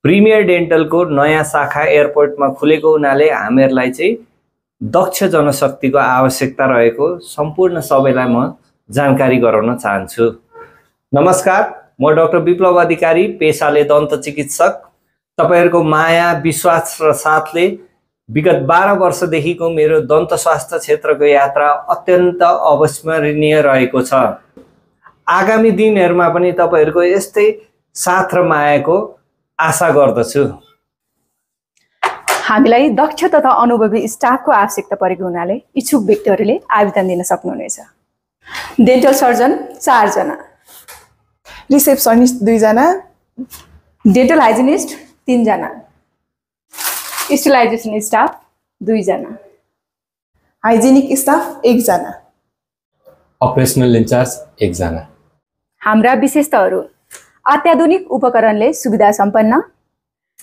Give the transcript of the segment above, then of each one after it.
Premier डेन्टलको नयाँ शाखा एयरपोर्टमा खुलेको हुनाले हामीहरूलाई चाहिँ दक्ष जनशक्तिको आवश्यकता रहेको सम्पूर्ण सबैलाई म जानकारी गराउन चाहन्छु। नमस्कार, म डाक्टर विप्लव अधिकारी, पेशाले दन्त चिकित्सक। तपाईहरुको माया, विश्वास र साथले विगत 12 वर्षदेखिको मेरो दन्त स्वास्थ्य क्षेत्रको यात्रा अत्यन्त अविस्मरणीय रहेको छ। आगामी दिनहरुमा पनि तपाईहरुको यस्तै साथ र मायाको आशा गर्दछु। हामीलाई दक्ष तथा अनुभवी स्टाफको आवश्यकता परेको हुनाले इच्छुक व्यक्तिहरूले आवेदन दिन सक्नुहुनेछ। डेन्टल सर्जन 4 जना, रिसेप्सनिस्ट 2 जना, डेन्टल हाइजिनिस्ट 3 जना, स्टरलाइजेसन स्टाफ 2 जना, हाइजिनिक स्टाफ 1 जना, अपरेसनल इन्चार्ज 1 जना। हाम्रा विशेषताहरू: अत्याधुनिक उपकरणले सुविधा सम्पन्न,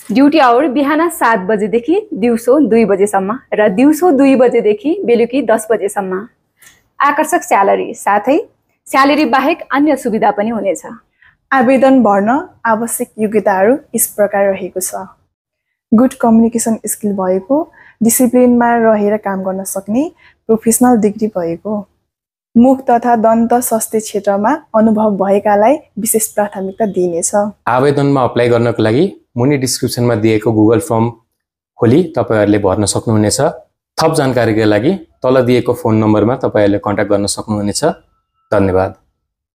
ड्युटी आवर बिहान 7 बजेदेखि दिउँसो 2 बजेसम्म र दिउँसो 2 बजेदेखि बेलुकी 10 बजेसम्म, आकर्षक स्यालेरी साथै स्यालेरी बाहेक अन्य सुविधा पनि हुनेछ। आवेदन भर्न आवश्यक योग्यताहरू यस प्रकार रहेको छ: गुड कम्युनिकेसन स्किल भएको, डिसिप्लिनमा रहेर काम गर्न सक्ने, प्रोफेसनल डिग्री भएको, मुख तथा दन्त स्वास्थ्य क्षेत्रमा अनुभव भएकालाई विशेष प्राथमिकता दिइनेछ। आवेदनमा अप्लाई गर्नको लागि मुनि डिस्क्रिप्सनमा दिएको गुगल फर्म खोली तपाईहरुले भर्न सक्नुहुनेछ। थप जानकारीका लागि तल दिएको फोन नम्बरमा तपाईहरुले कन्ट्याक्ट गर्न सक्नुहुनेछ। धन्यवाद।